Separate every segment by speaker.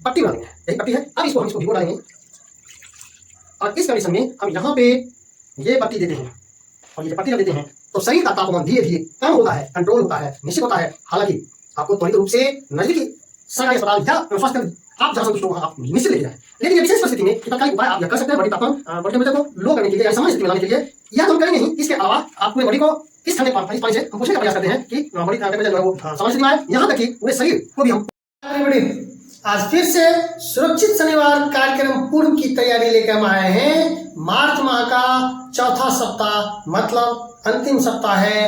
Speaker 1: पट्टी बना देंगे, यही पट्टी है। अब इसको हम इसको भिगो डालेंगे और इस कंडीशन में हम यहाँ पे ये पट्टी देते हैं और ये पट्टी जब देते हैं तो शरीर का तापमान धीरे धीरे कम होता है, कंट्रोल होता है, निश्चित होता है। हालांकि आपको त्वरित रूप से नजदीकी सरकारी अस्पताल या स्वास्थ्य आप जहां संतुष्ट हो वहां आप निश्चित लेके जाएं। लेकिन विशेष परिस्थिति में तात्कालिक उपाय आप यह कर सकते हैं बॉडी तापमान बॉडी टेम्परेचर को लो करने के लिए या सामान्य स्थिति में लाने के लिए। यह हम करेंगे ही, इसके अलावा आपको बॉडी को इस ठंडे पानी से हम पूछने का प्रयास करते हैं कि बॉडी टेम्परेचर जो है वो सामान्य स्थिति में आए, यहाँ तक कि पूरे शरीर को भी हम।
Speaker 2: आज फिर से सुरक्षित शनिवार कार्यक्रम पूर्व की तैयारी लेकर हम आए हैं। मार्च माह का चौथा सप्ताह मतलब अंतिम सप्ताह है।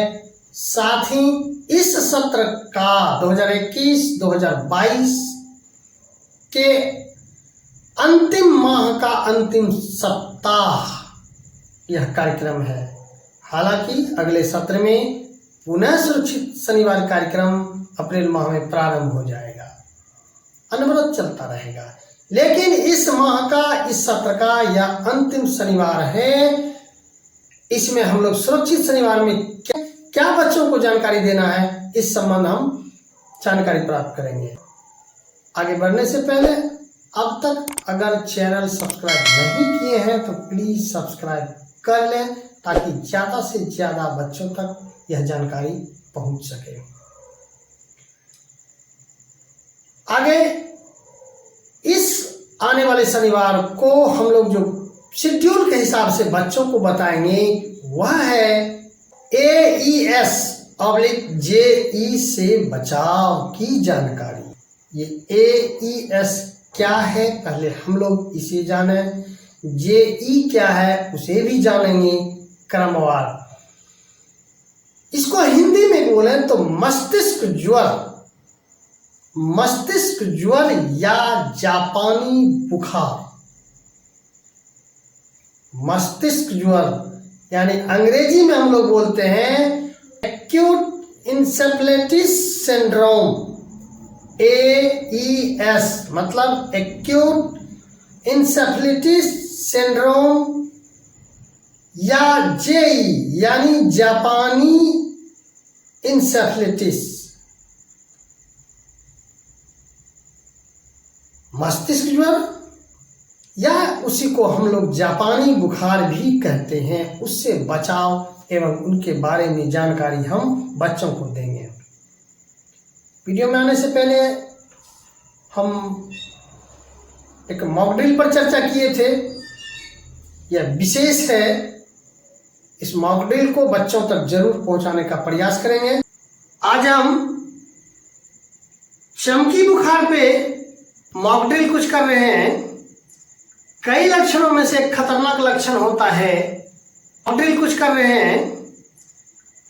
Speaker 2: साथ ही इस सत्र का 2021-2022 के अंतिम माह का अंतिम सप्ताह यह कार्यक्रम है। हालांकि अगले सत्र में पुनः सुरक्षित शनिवार कार्यक्रम अप्रैल माह में प्रारंभ हो जाएगा, अनवरत चलता रहेगा। लेकिन इस माह का, इस सत्र का यह अंतिम शनिवार है। इसमें हम लोग सुरक्षित शनिवार में क्या बच्चों को जानकारी देना है, इस संबंध हम जानकारी प्राप्त करेंगे। आगे बढ़ने से पहले अब तक अगर चैनल सब्सक्राइब नहीं किए हैं तो प्लीज सब्सक्राइब कर लें ताकि ज्यादा से ज्यादा बच्चों तक यह जानकारी पहुंच सके। आगे इस आने वाले शनिवार को हम लोग जो शेड्यूल के हिसाब से बच्चों को बताएंगे वह है AES JE से बचाव की जानकारी। ये AES क्या है पहले हम लोग इसे जाने, JE क्या है उसे भी जानेंगे क्रमवार। इसको हिंदी में बोले तो मस्तिष्क ज्वर या जापानी बुखार। मस्तिष्क ज्वर यानी अंग्रेजी में हम लोग बोलते हैं एक्यूट इंसेफेलाइटिस सिंड्रोम, AES मतलब एक्यूट इंसेफेलाइटिस सिंड्रोम या JE यानी जापानी इंसेफेलाइटिस। मस्तिष्क ज्वर या उसी को हम लोग जापानी बुखार भी कहते हैं, उससे बचाव एवं उनके बारे में जानकारी हम बच्चों को देंगे। वीडियो में आने से पहले हम एक मॉक ड्रिल पर चर्चा किए थे, यह विशेष है। इस मॉक ड्रिल को बच्चों तक जरूर पहुंचाने का प्रयास करेंगे। आज हम चमकी बुखार पे मॉक ड्रिल कुछ कर रहे हैं। कई लक्षणों में से खतरनाक लक्षण होता है, मॉक ड्रिल कुछ कर रहे हैं।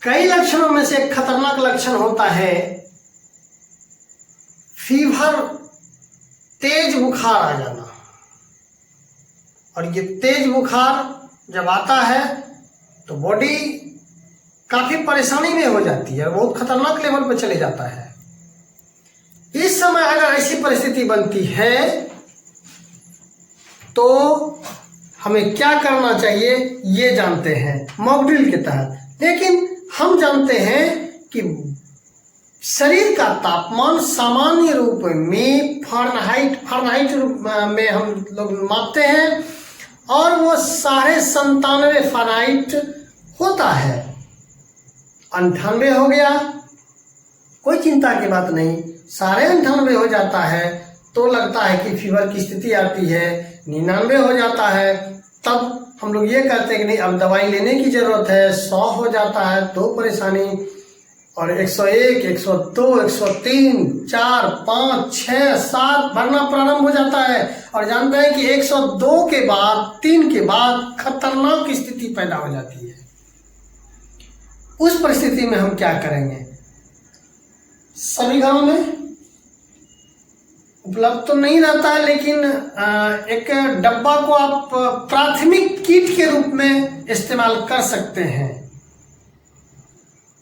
Speaker 2: कई लक्षणों में से खतरनाक लक्षण होता है फीवर, तेज बुखार आ जाना। और ये तेज बुखार जब आता है तो बॉडी काफी परेशानी में हो जाती है, बहुत खतरनाक लेवल पर चले जाता है। इस समय अगर ऐसी परिस्थिति बनती है तो हमें क्या करना चाहिए ये जानते हैं मॉक ड्रिल के तहत। लेकिन हम जानते हैं कि शरीर का तापमान सामान्य रूप में फ़ारेनहाइट रूप में हम लोग मापते हैं और वो 97.5 फ़ारेनहाइट होता है। 98 हो गया कोई चिंता की बात नहीं, 98.5 हो जाता है तो लगता है कि फीवर की स्थिति आती है। 99 हो जाता है तब हम लोग ये कहते हैं कि नहीं अब दवाई लेने की जरूरत है। 100 हो जाता है तो परेशानी, और 101, 102, 103, 4, 5, 6, 7 बढ़ना प्रारंभ हो जाता है। और जानते हैं कि 102 के बाद 3 के बाद खतरनाक स्थिति पैदा हो जाती है। उस परिस्थिति में हम क्या करेंगे? सभी घरों में उपलब्ध तो नहीं रहता है, लेकिन एक डब्बा को आप प्राथमिक किट के रूप में इस्तेमाल कर सकते हैं।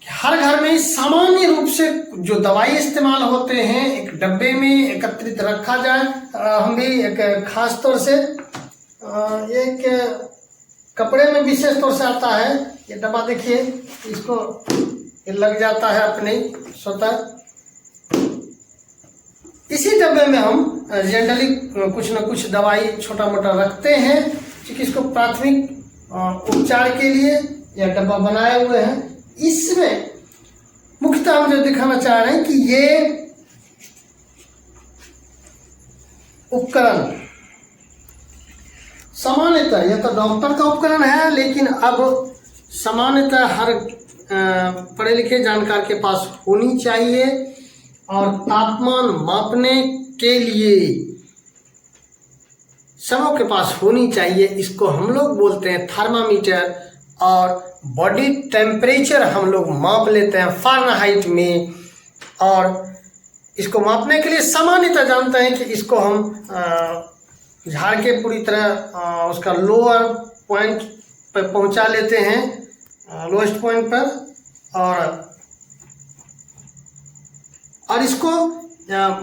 Speaker 2: हर घर में सामान्य रूप से जो दवाई इस्तेमाल होते हैं एक डब्बे में एकत्रित रखा जाए। हम भी एक खास तौर से एक कपड़े में विशेष तौर से आता है ये डब्बा। देखिए इसको ये लग जाता है अपने स्वतः। इसी डब्बे में हम जनरली कुछ न कुछ दवाई छोटा मोटा रखते हैं, क्योंकि इसको प्राथमिक उपचार के लिए यह डब्बा बनाए हुए हैं। इसमें मुख्यतः हम जो दिखाना चाह रहे हैं कि ये उपकरण सामान्यतः, यह तो डॉक्टर का उपकरण है, लेकिन अब सामान्यतः हर पढ़े लिखे जानकार के पास होनी चाहिए। और तापमान मापने के लिए सबों के पास होनी चाहिए। इसको हम लोग बोलते हैं थर्मामीटर, और बॉडी टेम्परेचर हम लोग माप लेते हैं फ़ारेनहाइट में। और इसको मापने के लिए सामान्यतः जानते हैं कि इसको हम झाड़ के पूरी तरह उसका लोअर पॉइंट पर पहुंचा लेते हैं, लोएस्ट पॉइंट पर, और इसको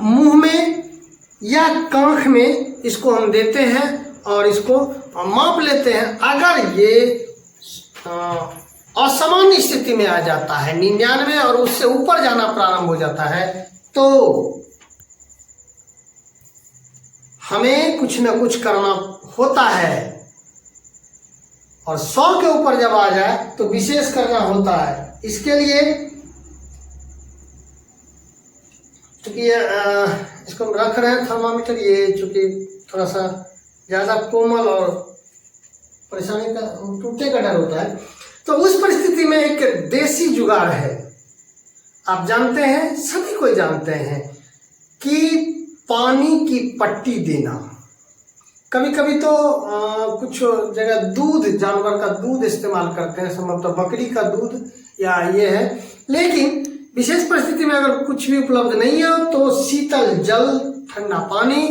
Speaker 2: मुंह में या कांख में इसको हम देते हैं और इसको माप लेते हैं। अगर ये असामान्य स्थिति में आ जाता है 99 और उससे ऊपर जाना प्रारंभ हो जाता है, तो हमें कुछ न कुछ करना होता है। और 100 के ऊपर जब आ जाए तो विशेष करना होता है। इसके लिए चूंकि इसको हम रख रहे हैं थर्मामीटर, ये चूंकि थोड़ा सा ज़्यादा कोमल और परेशानी का टूटने का डर होता है, तो उस परिस्थिति में एक देसी जुगाड़ है। आप जानते हैं, सभी कोई जानते हैं कि पानी की पट्टी देना। कभी कभी तो कुछ जगह दूध, जानवर का दूध इस्तेमाल करते हैं, संभवतः बकरी का दूध या ये है। लेकिन विशेष परिस्थिति में अगर कुछ भी उपलब्ध नहीं है तो शीतल जल, ठंडा पानी,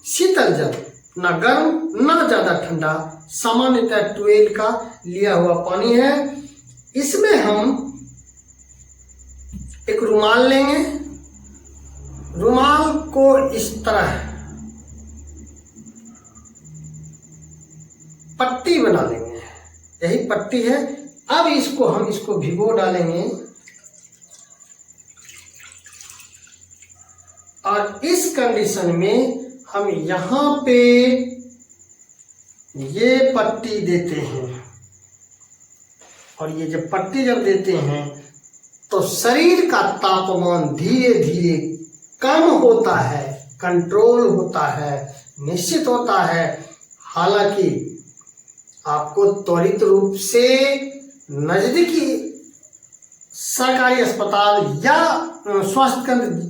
Speaker 2: शीतल जल, ना गर्म ना ज़्यादा ठंडा, सामान्यतः 12 का लिया हुआ पानी है। इसमें हम एक रुमाल लेंगे, रुमाल को इस तरह पट्टी बना लेंगे, यही पट्टी है। अब हम इसको भिगो डालेंगे, और इस कंडीशन में हम यहाँ पे ये पट्टी देते हैं। और ये जब पट्टी देते हैं तो शरीर का तापमान धीरे धीरे कम होता है, कंट्रोल होता है, निश्चित होता है। हालांकि आपको त्वरित रूप से नजदीकी सरकारी अस्पताल या स्वास्थ्य केंद्र,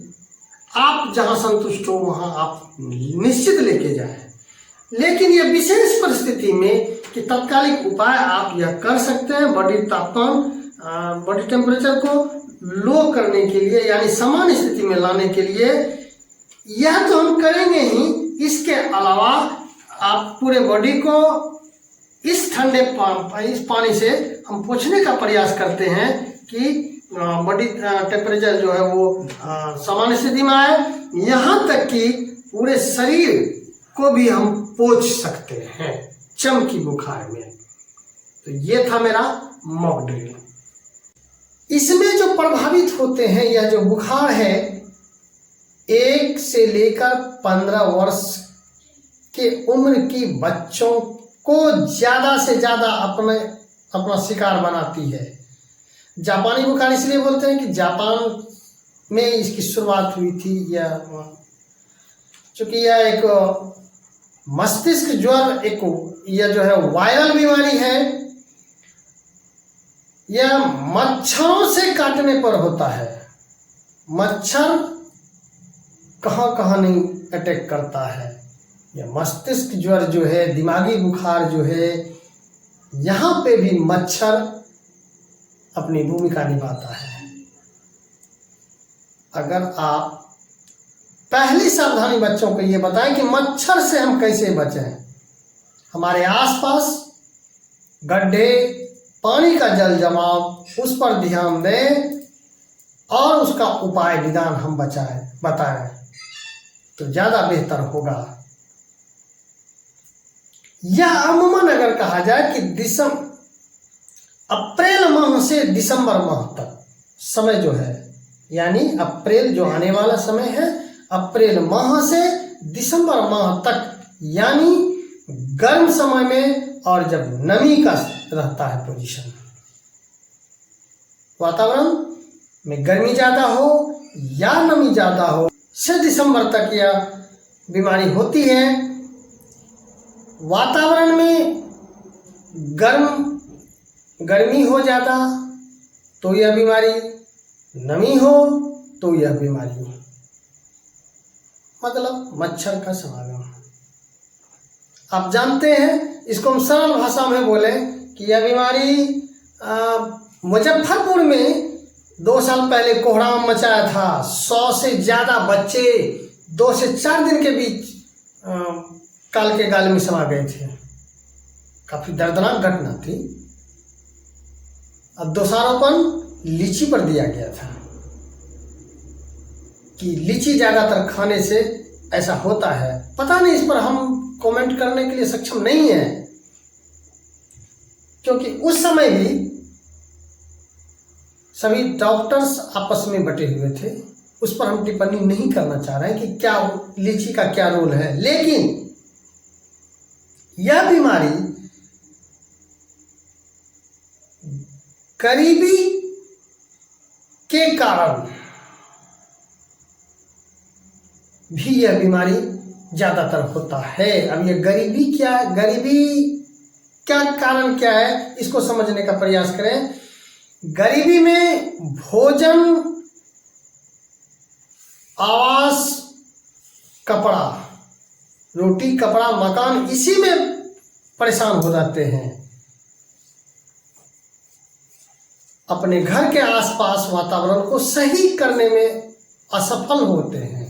Speaker 2: आप जहां संतुष्ट हो वहां आप निश्चित लेके जाएं। लेकिन यह विशेष परिस्थिति में कि तत्कालिक उपाय आप यह कर सकते हैं, बॉडी तापमान, बॉडी टेम्परेचर को लो करने के लिए, यानी सामान्य स्थिति में लाने के लिए। यह तो हम करेंगे ही, इसके अलावा आप पूरे बॉडी को इस ठंडे इस पानी से हम पोंछने का प्रयास करते हैं कि बॉडी टेम्परेचर जो है वो सामान्य स्थिति में आए। यहाँ तक कि पूरे शरीर को भी हम पोंछ सकते हैं चमकी बुखार में। तो ये था मेरा मॉक ड्रिल। इसमें जो प्रभावित होते हैं, यह जो बुखार है, 1 से लेकर 15 वर्ष के उम्र की बच्चों को ज़्यादा से ज़्यादा अपना शिकार बनाती है। जापानी बुखार इसलिए बोलते हैं कि जापान में इसकी शुरुआत हुई थी। चूँकि यह एक मस्तिष्क ज्वर, यह जो है वायरल बीमारी है। यह मच्छरों से काटने पर होता है। मच्छर कहाँ कहाँ नहीं अटैक करता है। यह मस्तिष्क ज्वर जो है, दिमागी बुखार जो है, यहाँ पे भी मच्छर अपनी भूमिका निभाता है। अगर आप पहली सावधानी बच्चों को ये बताएं कि मच्छर से हम कैसे बचें, हमारे आसपास गड्ढे, पानी का जल जमाव, उस पर ध्यान दें और उसका उपाय विधान हम बताएं तो ज़्यादा बेहतर होगा। यह अमूमन अगर कहा जाए कि अप्रैल माह से दिसंबर माह तक समय जो है, यानी अप्रैल जो आने वाला समय है, अप्रैल माह से दिसंबर माह तक, यानी गर्म समय में और जब नमी का रहता है पोजीशन, वातावरण में गर्मी ज़्यादा हो या नमी ज़्यादा हो, से दिसंबर तक यह बीमारी होती है। वातावरण में गर्मी हो ज़्यादा तो यह बीमारी, नमी हो तो यह बीमारी, मतलब मच्छर का समागम। आप जानते हैं, इसको हम सरल भाषा में बोले कि यह बीमारी मुजफ्फरपुर में 2 साल पहले कोहराम मचाया था। 100 से ज़्यादा बच्चे 2 से 4 दिन के बीच काल के गाल में समा गए थे। काफ़ी दर्दनाक घटना थी। अब दोषारोपण लीची पर दिया गया था कि लीची ज़्यादातर खाने से ऐसा होता है। पता नहीं, इस पर हम कमेंट करने के लिए सक्षम नहीं है, क्योंकि उस समय भी सभी डॉक्टर्स आपस में बटे हुए थे। उस पर हम टिप्पणी नहीं करना चाह रहे हैं कि क्या लीची का क्या रोल है, लेकिन यह बीमारी गरीबी के कारण भी यह बीमारी ज़्यादातर होता है। अब यह गरीबी क्या कारण क्या है, इसको समझने का प्रयास करें। गरीबी में भोजन, आवास, कपड़ा, रोटी, कपड़ा, मकान, इसी में परेशान हो जाते हैं। अपने घर के आसपास वातावरण को सही करने में असफल होते हैं।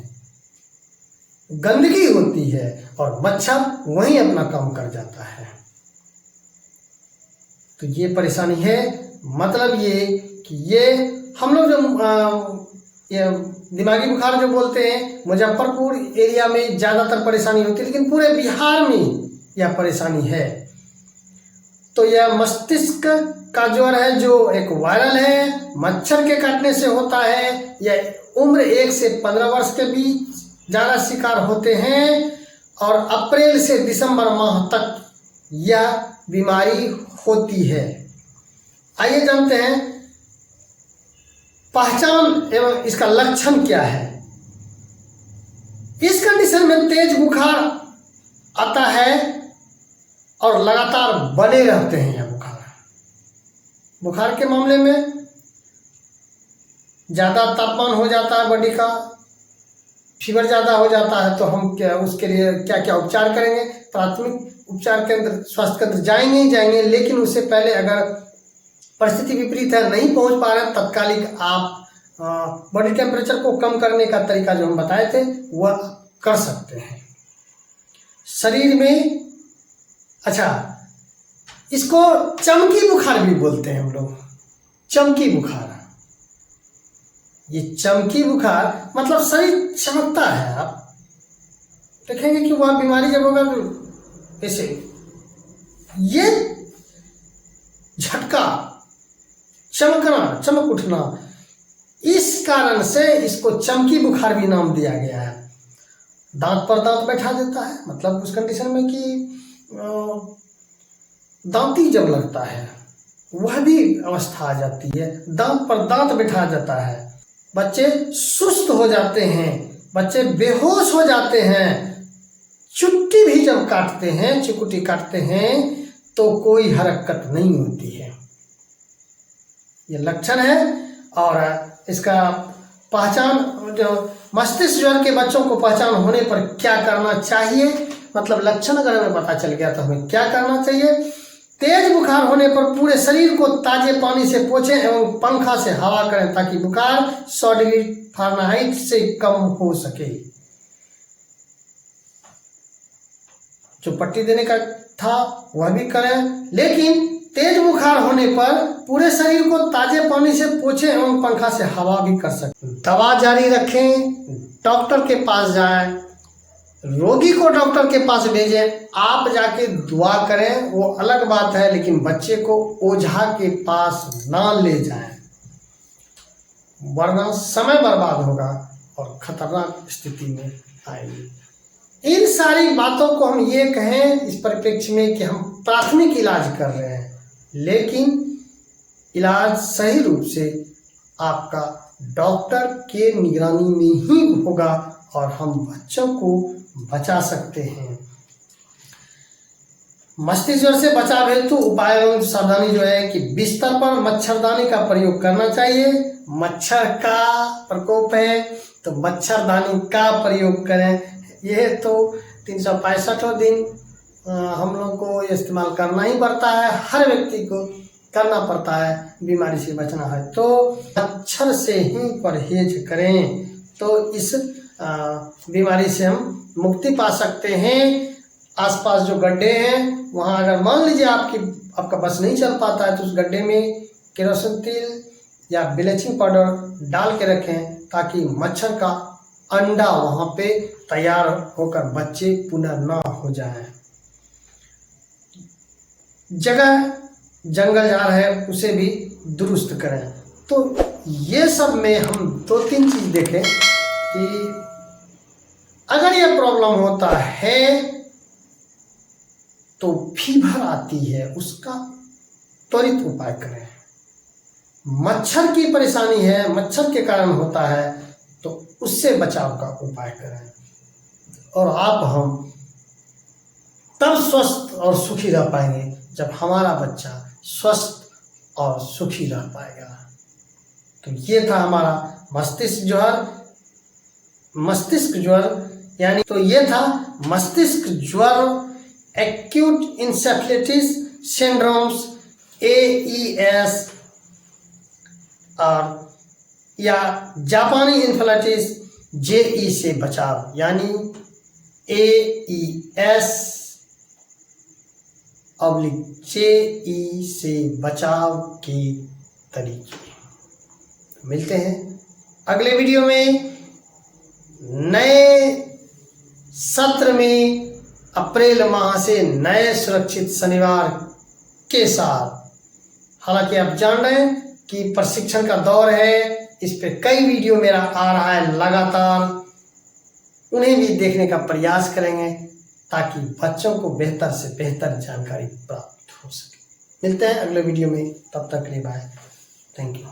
Speaker 2: गंदगी होती है और मच्छर वहीं अपना काम कर जाता है। तो ये परेशानी है। मतलब ये कि ये हम लोग जो ये दिमागी बुखार जो बोलते हैं, मुजफ्फरपुर एरिया में ज़्यादातर परेशानी होती है, लेकिन पूरे बिहार में यह परेशानी है। तो यह मस्तिष्क का ज्वर है, जो एक वायरल है, मच्छर के काटने से होता है। यह उम्र 1 से 15 वर्ष के बीच ज़्यादा शिकार होते हैं और अप्रैल से दिसंबर माह तक यह बीमारी होती है। आइए जानते हैं पहचान एवं इसका लक्षण क्या है। इस कंडीशन में तेज बुखार आता है और लगातार बने रहते हैं। यह बुखार के मामले में ज़्यादा तापमान हो जाता है, बॉडी का फीवर ज़्यादा हो जाता है, तो हम क्या उसके लिए क्या क्या उपचार करेंगे। प्राथमिक उपचार केंद्र, स्वास्थ्य केंद्र जाएंगे ही जाएंगे, लेकिन उससे पहले अगर परिस्थिति विपरीत है, नहीं पहुंच पा रहे हैं, तत्कालिक आप बॉडी टेम्परेचर को कम करने का तरीका जो हम बताए थे वह कर सकते हैं। शरीर में, अच्छा, इसको चमकी बुखार भी बोलते हैं हम लोग। चमकी बुखार, ये चमकी बुखार मतलब शरीर चमकता है। आप देखेंगे कि वह बीमारी जब होगा तो ऐसे ये झटका, चमकना, चमक उठना, इस कारण से इसको चमकी बुखार भी नाम दिया गया है। दांत पर दांत बैठा देता है, मतलब उस कंडीशन में कि दांती जब लगता है वह भी अवस्था आ जाती है। दांत पर दांत बैठा जाता है, बच्चे सुस्त हो जाते हैं, बच्चे बेहोश हो जाते हैं। चुट्टी भी जब काटते हैं, चिकुटी काटते हैं, तो कोई हरकत नहीं होती है। ये लक्षण है। और इसका पहचान, जो मस्तिष्क ज्वर के बच्चों को पहचान होने पर क्या करना चाहिए, मतलब लक्षण अगर हमें पता चल गया तो हमें क्या करना चाहिए। तेज बुखार होने पर पूरे शरीर को ताजे पानी से पोंछें एवं पंखा से हवा करें, ताकि बुखार 100 डिग्री फ़ारेनहाइट से कम हो सके। जो पट्टी देने का था वह भी करें, लेकिन तेज बुखार होने पर पूरे शरीर को ताजे पानी से पोंछें एवं पंखा से हवा भी कर सकते। दवा जारी रखें, डॉक्टर के पास जाएं, रोगी को डॉक्टर के पास भेजें। आप जाके दुआ करें वो अलग बात है, लेकिन बच्चे को ओझा के पास ना ले जाएं, वरना समय बर्बाद होगा और खतरनाक स्थिति में आएगी। इन सारी बातों को हम ये कहें इस परिप्रेक्ष्य में कि हम प्राथमिक इलाज कर रहे हैं, लेकिन इलाज सही रूप से आपका डॉक्टर के निगरानी में ही होगा और हम बच्चों को बचा सकते हैं। मस्तिष्क ज्वर से बचाव हेतु उपाय एवं सावधानी जो है कि बिस्तर पर मच्छरदानी का प्रयोग करना चाहिए। मच्छर का प्रकोप है तो मच्छरदानी का प्रयोग करें। यह तो 365 दिन हम लोग को इस्तेमाल करना ही पड़ता है, हर व्यक्ति को करना पड़ता है। बीमारी से बचना है तो मच्छर से ही परहेज करें, तो इस बीमारी से हम मुक्ति पा सकते हैं। आसपास जो गड्ढे हैं वहाँ अगर मान लीजिए आपका बस नहीं चल पाता है तो उस गड्ढे में केरोसिन तेल या ब्लीचिंग पाउडर डाल के रखें ताकि मच्छर का अंडा वहाँ पे तैयार होकर बच्चे पुनः ना हो जाएं। जगह जंगल झाड़ है उसे भी दुरुस्त करें। तो ये सब में हम 2-3 चीज़ देखें कि अगर ये प्रॉब्लम होता है तो फीवर आती है, उसका त्वरित उपाय करें। मच्छर की परेशानी है, मच्छर के कारण होता है तो उससे बचाव का उपाय करें और हम तब स्वस्थ और सुखी रह पाएंगे जब हमारा बच्चा स्वस्थ और सुखी रह पाएगा। तो ये था हमारा मस्तिष्क ज्वर यानी तो ये था मस्तिष्क ज्वर एक्यूट इंसेफेलाइटिस सिंड्रोम्स AES और या जापानी इंसेफेलाइटिस JE से बचाव यानी AES JE से बचाव के तरीके। मिलते हैं अगले वीडियो में नए सत्र में अप्रैल माह से नए सुरक्षित शनिवार के साथ। हालांकि आप जान रहे हैं कि प्रशिक्षण का दौर है, इस पे कई वीडियो मेरा आ रहा है लगातार, उन्हें भी देखने का प्रयास करेंगे ताकि बच्चों को बेहतर से बेहतर जानकारी प्राप्त हो सके। मिलते हैं अगले वीडियो में, तब तक के लिए बाय, थैंक यू।